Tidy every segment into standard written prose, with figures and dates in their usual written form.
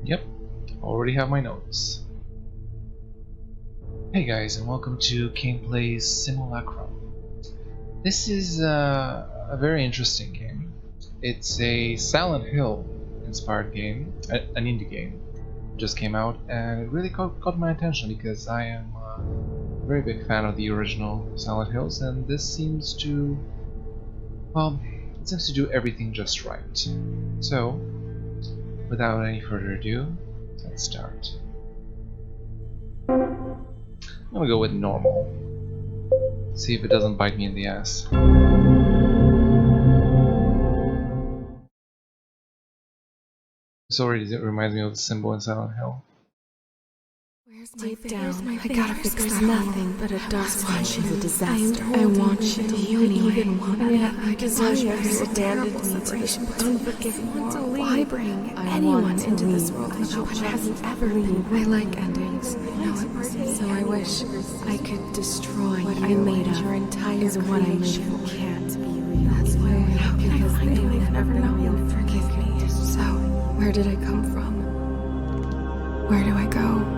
Yep, already have my notes. Hey guys, and welcome to KainBG's Simulacrum. This is a very interesting game. It's a Silent Hill inspired game, an indie game. It just came out, and it really caught my attention because I am a very big fan of the original Silent Hills, and this seems to, well, it seems to do everything just right. So, without any further ado, let's start. I'm gonna go with normal. See if it doesn't bite me in the ass. This already reminds me of the symbol in Silent Hill. Deep down, I gotta fix that. Nothing but a dust bunch is a disaster. I want you. Do you even want me? I desire you abandoned me to this unforgiving world. Why bring anyone into this world which hasn't ever been? I like endings. I know it. So I wish I could destroy what I made of. Your entire is what I made of. Can't be real. That's why how can I find you? I've never known you'll forgive me. So where did I come from? Where do I go?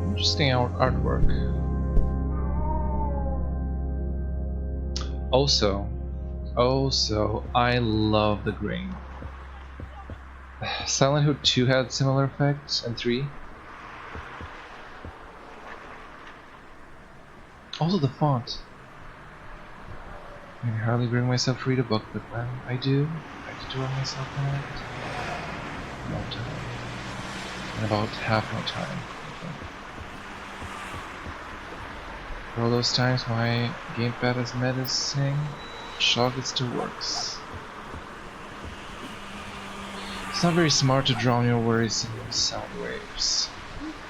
Interesting artwork. Also, I love the grain. Silent Hill 2 had similar effects, and 3. Also the font. I can hardly bring myself to read a book, but when I do, I get to run myself in it. No time. In about half no time. For all those times my gamepad is menacing, shock it still works. It's not very smart to drown your worries in sound waves.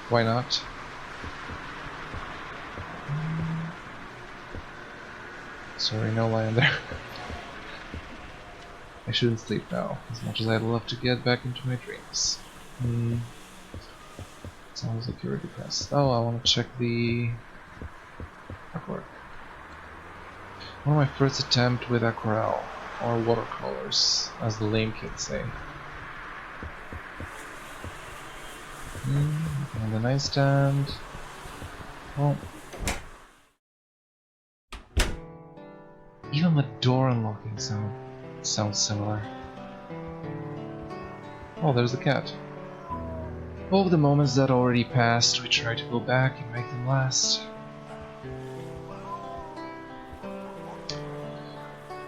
Why not? Sorry, no line there. I shouldn't sleep now, as much as I'd love to get back into my dreams. Sounds like you're depressed. Oh, I want to check the artwork. One of my first attempt with aquarelle, or watercolors, as the lame kids say. And the nightstand. Well, even the door unlocking sounds similar. Oh, there's the cat. All of the moments that already passed, we try to go back and make them last.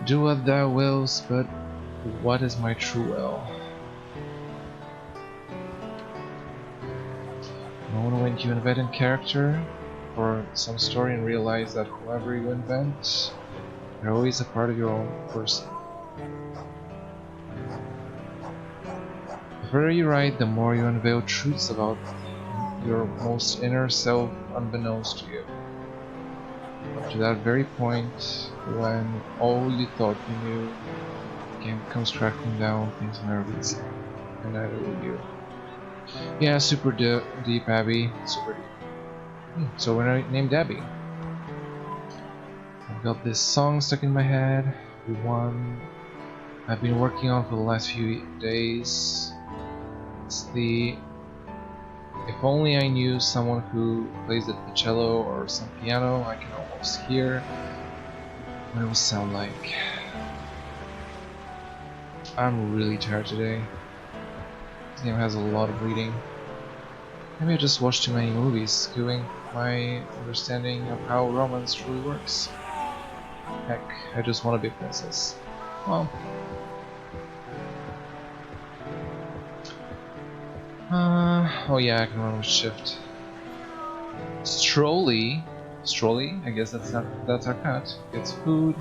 Do what thou wills, but what is my true will? The moment when you invent a character for some story and realize that whoever you invent, they're always a part of your own person. The further you write, the more you unveil truths about your most inner self unbeknownst to you. Up to that very point, when all you thought you knew comes crashing down, things are never easy, and neither will you. Yeah, super deep, Abby. Super deep. So we're named Abby. I've got this song stuck in my head. The one I've been working on for the last few days. It's the "If only I knew someone who plays the cello or some piano, I can almost hear what it will sound like." I'm really tired today. This game has a lot of reading. Maybe I just watched too many movies, skewing my understanding of how romance truly works. Heck, I just want to be a princess. Well. Oh yeah, I can run with shift. Strolly, I guess that's our cat. Gets food.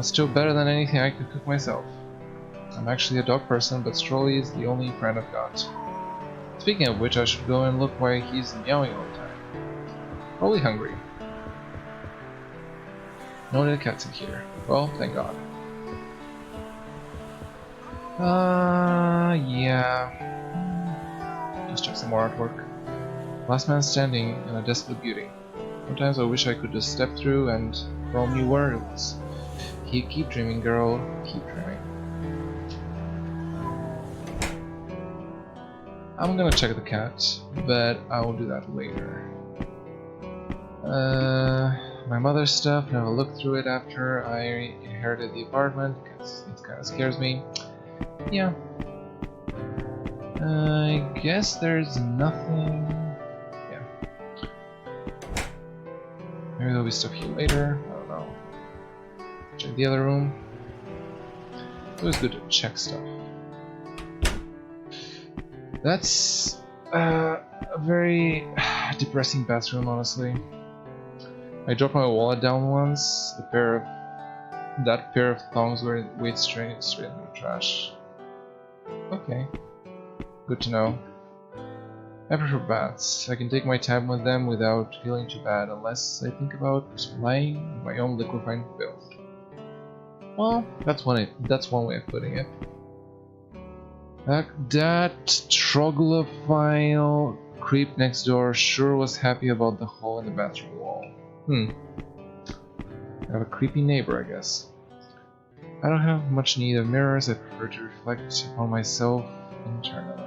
Still better than anything I could cook myself. I'm actually a dog person, but Strolly is the only friend I've got. Speaking of which, I should go and look why he's meowing all the time. Probably hungry. No little cats in here. Well, thank God. Yeah. Just check some more artwork. Last man standing in a desolate beauty. Sometimes I wish I could just step through and roam new worlds. Keep dreaming, girl. Keep dreaming. I'm gonna check the cat, but I will do that later. My mother's stuff, never looked through it after I inherited the apartment, because it kinda scares me. Yeah. I guess there's nothing... Yeah. Maybe there'll be stuff here later, I don't know. Check the other room. It's always good to check stuff. That's a very depressing bathroom, honestly. I dropped my wallet down once. That pair of thongs went straight into the trash. Okay, good to know. I prefer baths. I can take my time with them without feeling too bad, unless I think about lying in my own liquefying filth. Well, that's one way of putting it. That troglodyte creep next door sure was happy about the hole in the bathroom wall. I have a creepy neighbor, I guess. I don't have much need of mirrors. I prefer to reflect on myself internally.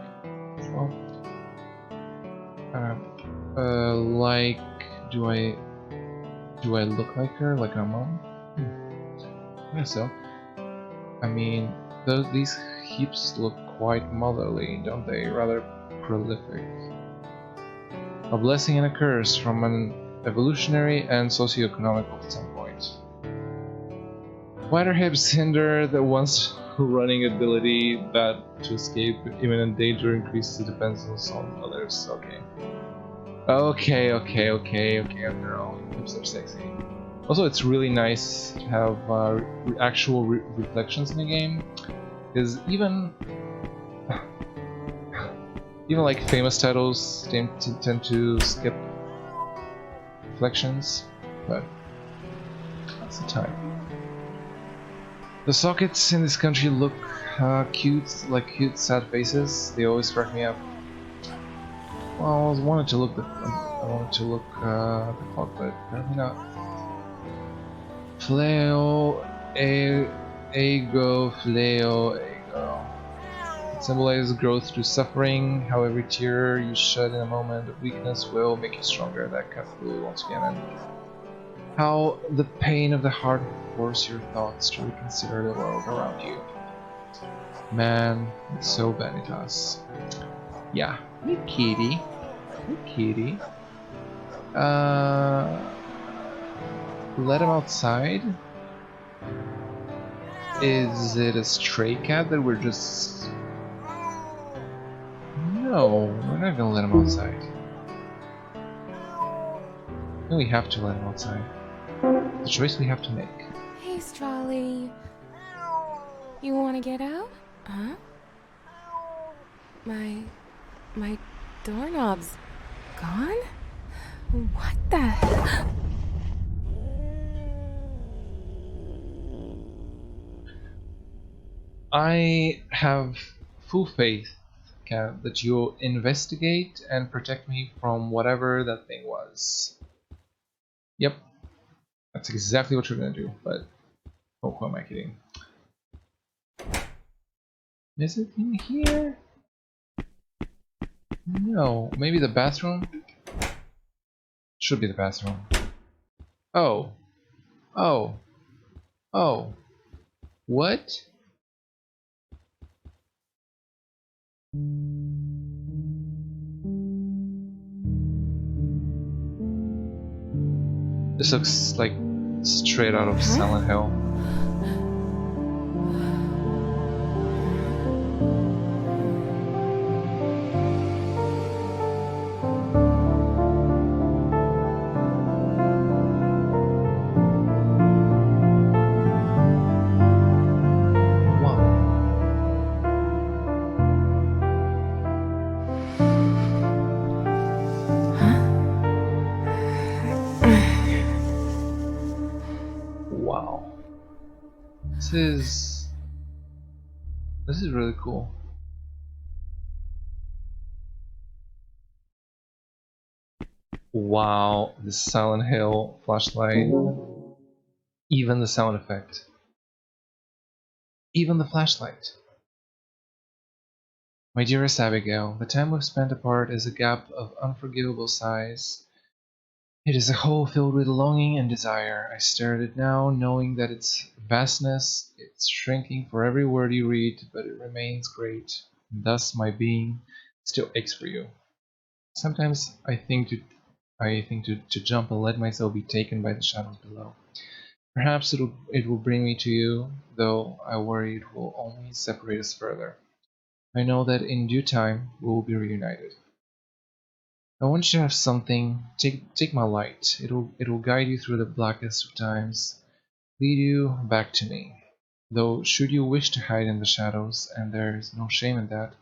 Well, like, do I look like her, like her mom? I guess so. I mean, these heaps look quite motherly, don't they? Rather prolific. A blessing and a curse from an evolutionary and socio-economical standpoint. Wider hips hinder the once running ability, but to escape imminent danger increases the dependence on others. Okay, after all, hips are sexy. Also, it's really nice to have actual reflections in the game, because even like famous titles tend to skip reflections, but that's the time. The sockets in this country look cute, like cute sad faces. They always crack me up. Well, I wanted to look at the clock, but apparently not. Fleo ego. It symbolizes growth through suffering, how every tear you shed in a moment of weakness will make you stronger. That Cthulhu once again, and how the pain of the heart will force your thoughts to reconsider the world around you. Man, it's so vanitas. Yeah, hey kitty. Let him outside? Is it a stray cat that we're just... No, we're not gonna let him outside. No, we have to let him outside. The choice we have to make. Hey, Strawley. You wanna get out? Huh? My doorknob's gone? What the hell? I have full faith, Cat, that you'll investigate and protect me from whatever that thing was. Yep, that's exactly what you're gonna do, but oh, who am I kidding? Is it in here? No, maybe the bathroom? Should be the bathroom. Oh. What? This looks like straight out of Silent Hill. This is really cool. Wow, the Silent Hill flashlight. Even the sound effect. Even the flashlight. My dearest Abigail, the time we've spent apart is a gap of unforgivable size. It is a hole filled with longing and desire. I stare at it now, knowing that its vastness, it's shrinking for every word you read, but it remains great. And thus my being still aches for you. Sometimes I think to jump and let myself be taken by the shadows below. Perhaps it will bring me to you, though I worry it will only separate us further. I know that in due time we will be reunited. I want you to have something. Take my light. It will guide you through the blackest of times, lead you back to me. Though should you wish to hide in the shadows, and there is no shame in that,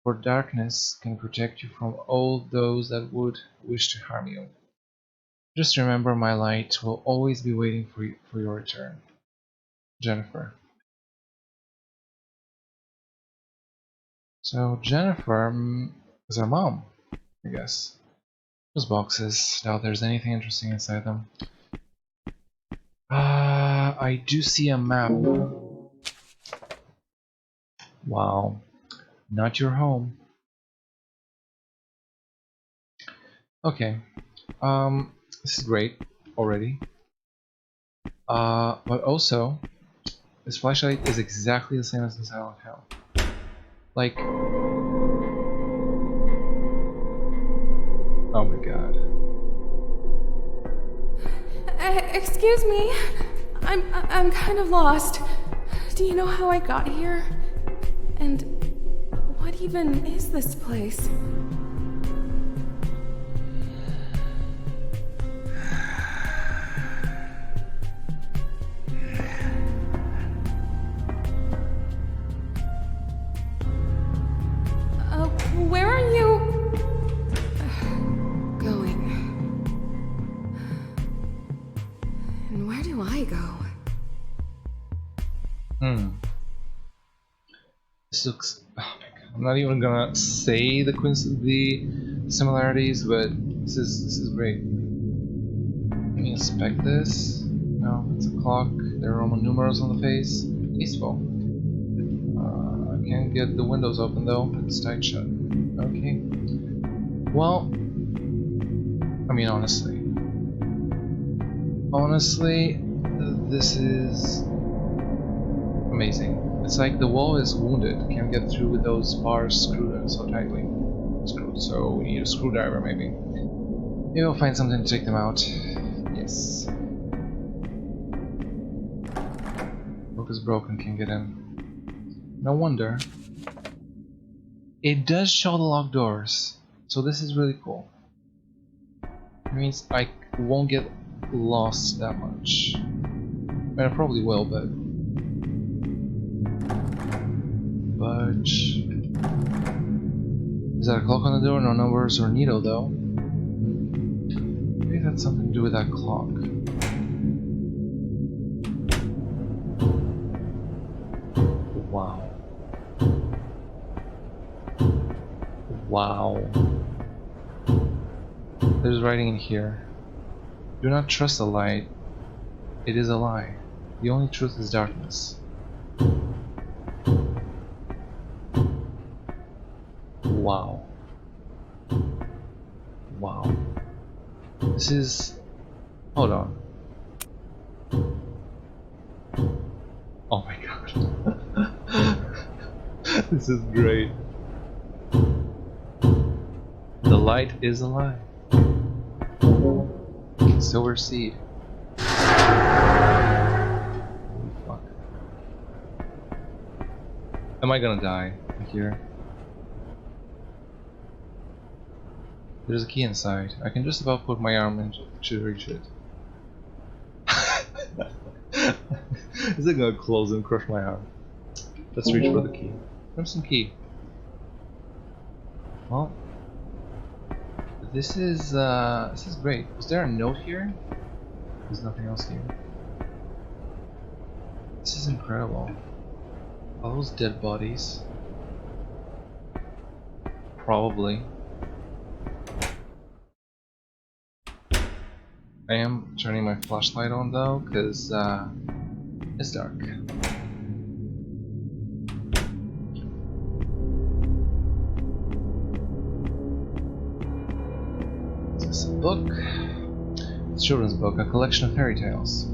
for darkness can protect you from all those that would wish to harm you. Just remember my light will always be waiting for your return. Jennifer. So Jennifer is our mom, I guess. Those boxes, doubt there's anything interesting inside them. I do see a map. Wow. Not your home. Okay. This is great already. But also, this flashlight is exactly the same as the Silent Hill. Like, oh my god. Excuse me. I'm kind of lost. Do you know how I got here? And what even is this place? Where are you going? And where do I go? This looks. Oh my god! I'm not even gonna say the similarities, but this is great. Let me inspect this. No, it's a clock. There are Roman numerals on the face. Peaceful. I can't get the windows open though. It's tight shut. Okay. Well, I mean honestly, this is amazing. It's like the wall is wounded, can't get through with those bars screwed so tightly. Screwed, so we need a screwdriver maybe. Maybe I'll find something to take them out. Yes. Book is broken, can't get in. No wonder. It does show the locked doors, so this is really cool. It means I won't get lost that much. I mean, I probably will, but is that a clock on the door? No numbers or needle though. Maybe that's something to do with that clock. Wow. Wow. There's writing in here. Do not trust the light. It is a lie. The only truth is darkness. Wow. Wow. This is... Hold on. Oh my god. This is great. The light is a lie. Silver seed. Holy fuck. Am I gonna die here? There's a key inside. I can just about put my arm in to reach it. Is it gonna close and crush my arm? Let's reach for the key. Grab some key. Well, this is great. Is there a note here? There's nothing else here. This is incredible. All those dead bodies. Probably. I am turning my flashlight on though, because it's dark. Is this a book? It's a children's book, a collection of fairy tales.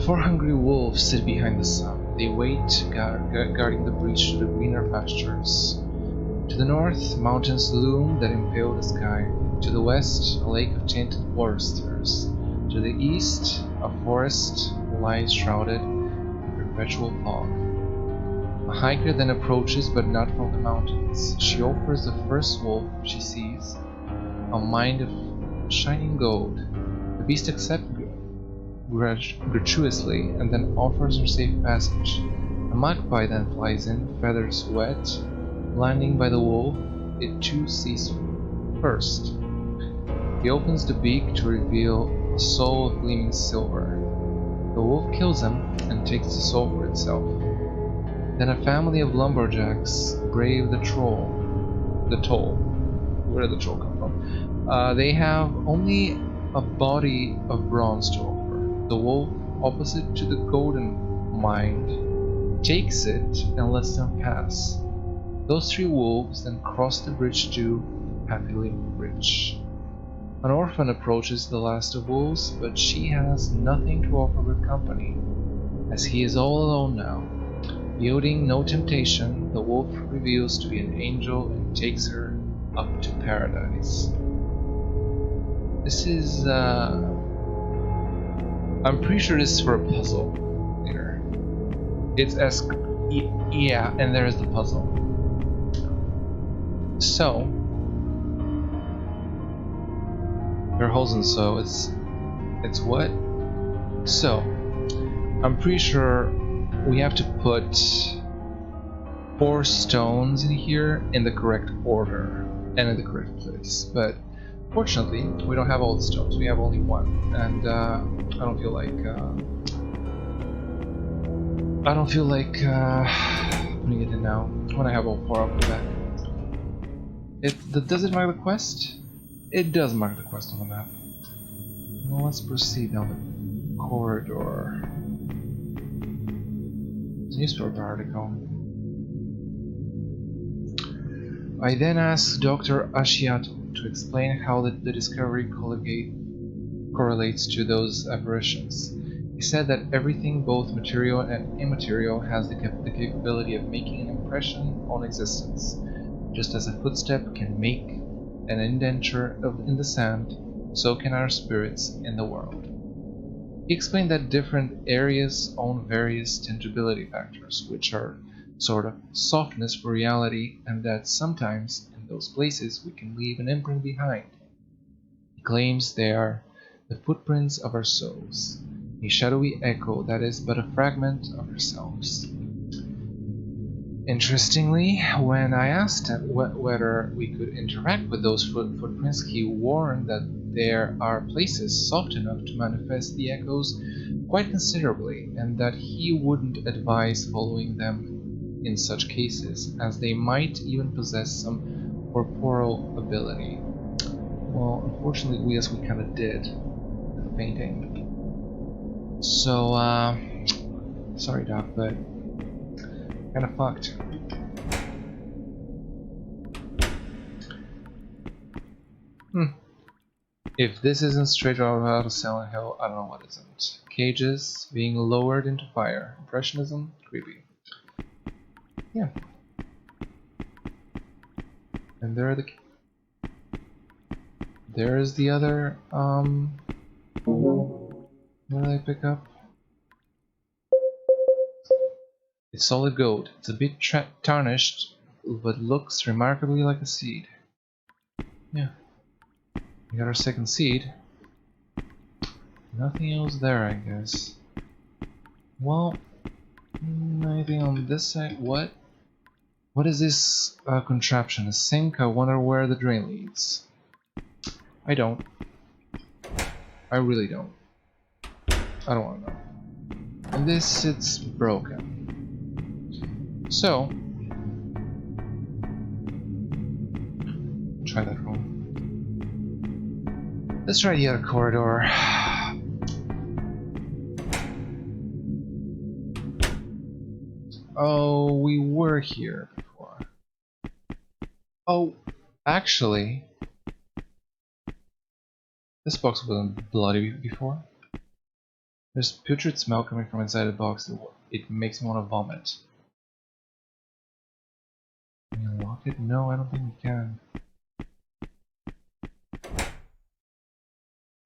4 hungry wolves sit behind the sun. They wait, guarding the breach to the greener pastures. To the north, mountains loom that impale the sky. To the west, a lake of tinted water stirs. To the east, a forest lies shrouded in perpetual fog. A hiker then approaches, but not from the mountains. She offers the first wolf she sees a mind of shining gold. The beast accepts gratuitously and then offers her safe passage. A magpie then flies in, feathers wet. Blinding by the wolf, it too sees first. He opens the beak to reveal a soul of gleaming silver. The wolf kills him and takes the soul for itself. Then a family of lumberjacks brave the toll. Where did the toll come from? They have only a body of bronze to offer. The wolf, opposite to the golden mind, takes it and lets them pass. Those 3 wolves then cross the bridge to happily rich. An orphan approaches the last of wolves, but she has nothing to offer but company, as he is all alone now. Yielding no temptation, the wolf reveals to be an angel and takes her up to paradise. This is, I'm pretty sure this is for a puzzle later. It's as, yeah, and there's the puzzle. So, there are holes in so, it's what? So, I'm pretty sure we have to put 4 stones in here in the correct order and in the correct place, but fortunately we don't have all the stones, we have only 1, and I don't feel like putting it in now. When I have all 4, I'll put that. Does it mark the quest? It does mark the quest on the map. Well, let's proceed down the corridor. It's a newspaper article. I then asked Dr. Ashiato to explain how the discovery correlates to those apparitions. He said that everything, both material and immaterial, has the capability of making an impression on existence. Just as a footstep can make an indenture in the sand, so can our spirits in the world. He explained that different areas own various tangibility factors, which are sort of softness for reality, and that sometimes in those places we can leave an imprint behind. He claims they are the footprints of our souls, a shadowy echo that is but a fragment of ourselves. Interestingly, when I asked him whether we could interact with those footprints, he warned that there are places soft enough to manifest the echoes quite considerably, and that he wouldn't advise following them in such cases, as they might even possess some corporeal ability. Well, unfortunately, we kind of did with the painting. So, sorry, Doc, but kind of fucked. If this isn't straight out of Silent Hill, I don't know what isn't. Cages being lowered into fire. Impressionism? Creepy. Yeah. And there's the other, what did I pick up? It's solid gold. It's a bit tarnished, but looks remarkably like a seed. Yeah. We got our second seed. Nothing else there, I guess. Well, anything on this side? What? What is this contraption? A sink? I wonder where the drain leads. I don't. I really don't. I don't want to know. And this, it's broken. So, try that room. Let's try the other corridor. Oh, we were here before. Oh, actually, this box wasn't bloody before. There's putrid smell coming from inside the box. It makes me want to vomit. Can you lock it? No, I don't think we can.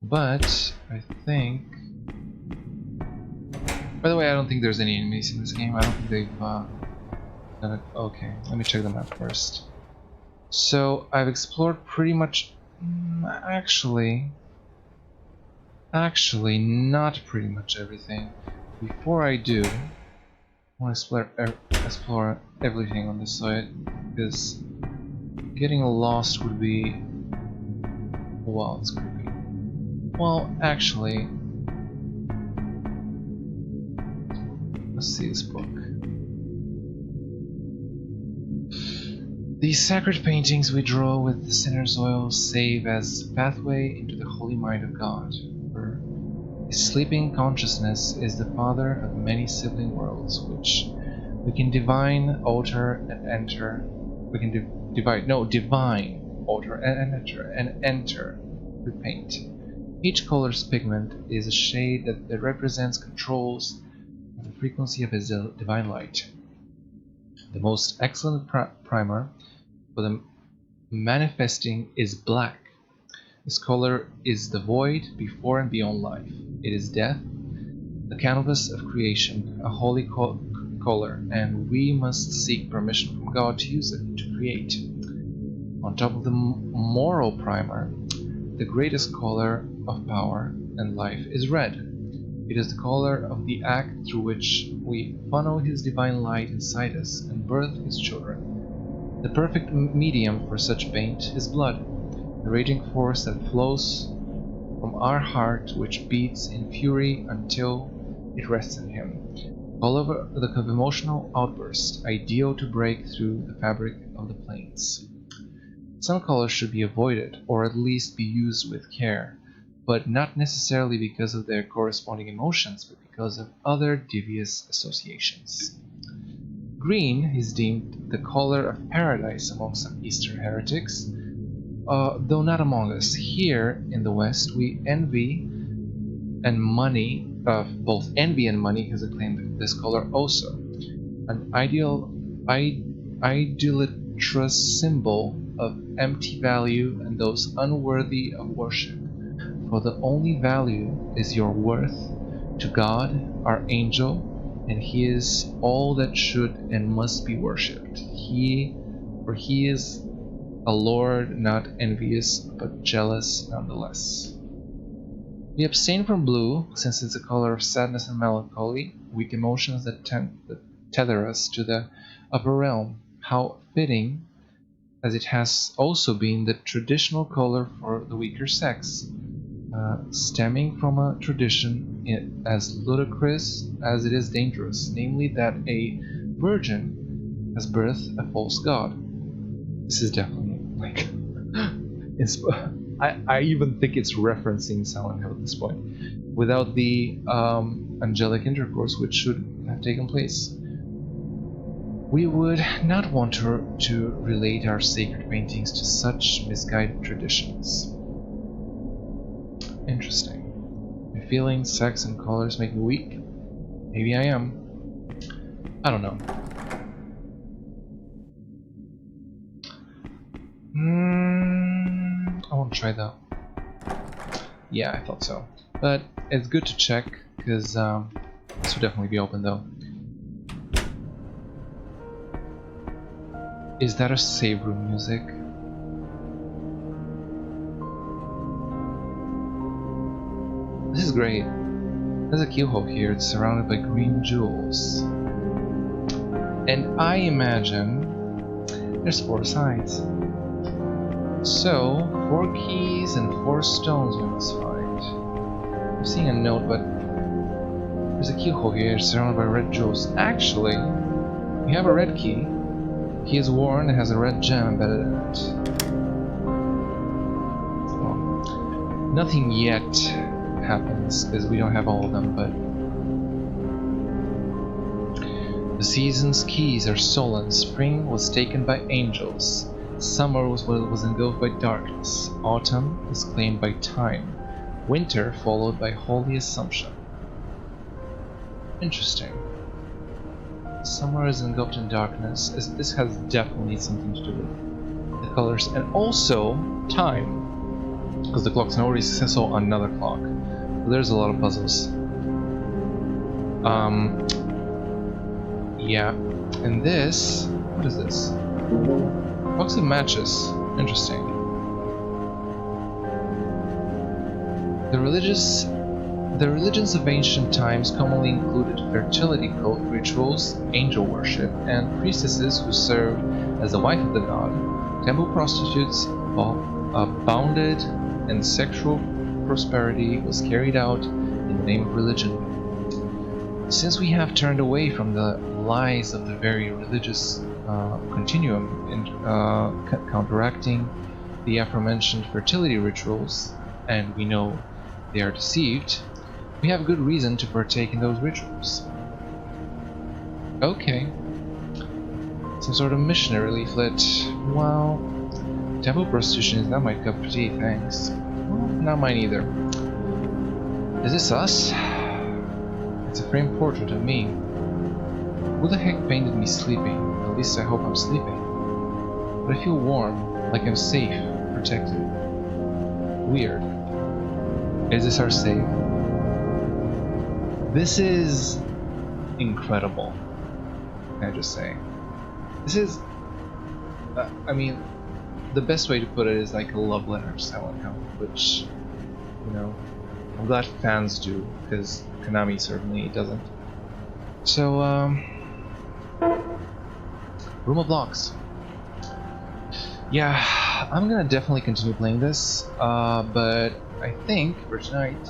But I think. By the way, I don't think there's any enemies in this game. I don't think they've done it. Okay, let me check the map first. So I've explored pretty much. Actually, not pretty much everything. Before I do, I want to explore everything on this side, because getting lost would be. Well, it's creepy. Well, actually, let's see this book. These sacred paintings we draw with the sinner's oil save as a pathway into the holy mind of God. For his sleeping consciousness is the father of many sibling worlds, which we can divine, alter, and enter. We can divine, alter, and enter through paint. Each color's pigment is a shade that represents controls of the frequency of his divine light. The most excellent primer for the manifesting is black. This color is the void before and beyond life. It is death, the canvas of creation, a holy color, and we must seek permission from God to use it to create. On top of the moral primer, the greatest color of power and life is red. It is the color of the act through which we funnel his divine light inside us and birth his children. The perfect medium for such paint is blood, the raging force that flows from our heart, which beats in fury until it rests in him. All over the emotional outburst, ideal to break through the fabric of the planes. Some colors should be avoided, or at least be used with care, but not necessarily because of their corresponding emotions, but because of other devious associations. Green is deemed the color of paradise among some Eastern heretics, though not among us. Here in the West, we both envy and money has acclaimed this color also, an idolatrous symbol of empty value and those unworthy of worship. For the only value is your worth to God, our angel, and he is all that should and must be worshipped. For he is a lord not envious but jealous nonetheless. We abstain from blue, since it's a color of sadness and melancholy, weak emotions that tether us to the upper realm. How fitting, as it has also been the traditional color for the weaker sex, stemming from a tradition as ludicrous as it is dangerous, namely that a virgin has birthed a false god. This is definitely like I even think it's referencing Silent Hill at this point, without the angelic intercourse which should have taken place. We would not want to relate our sacred paintings to such misguided traditions. Interesting. My feelings, sex, and colors make me weak. Maybe I am. I don't know. I want to try that. Yeah, I thought so. But it's good to check, because this will definitely be open though. Is that a save room music? This is great. There's a keyhole here. It's surrounded by green jewels. And I imagine there's 4 sides. So, 4 keys and 4 stones we must find. I'm seeing a note, but There's a keyhole here surrounded by red jewels. Actually, we have a red key. Key is worn and has a red gem embedded in it. Well, nothing yet happens because we don't have all of them, but the season's keys are stolen. Spring was taken by angels. Summer was engulfed by darkness. Autumn is claimed by time. Winter followed by holy assumption. Interesting. Summer is engulfed in darkness. This has definitely something to do with the colors, and also time, because the clock's already so another clock. So there's a lot of puzzles. Yeah, and this, what is this? Box of matches. Interesting. The religions of ancient times commonly included fertility cult rituals, angel worship, and priestesses who served as the wife of the god. Temple prostitutes abounded, and sexual prosperity was carried out in the name of religion. Since we have turned away from the lies of the very religious continuum in counteracting the aforementioned fertility rituals, and we know they are deceived, we have good reason to partake in those rituals. Okay. Some sort of missionary leaflet. Well, temple prostitution is not my cup of tea, thanks. Well, not mine either. Is this us? It's a framed portrait of me. Who the heck painted me sleeping? At least I hope I'm sleeping. But I feel warm, like I'm safe, protected. Weird. Is this our save? This is incredible. Can I just say? This is, I mean, the best way to put it is like a love letter to Simulacrum, which, you know, I'm glad fans do, because Konami certainly doesn't. So, Room of Blocks. Yeah, I'm gonna definitely continue playing this, but I think for tonight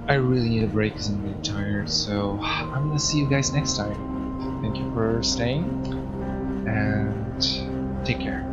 I really need a break because I'm really tired, so I'm gonna see you guys next time. Thank you for staying, and take care.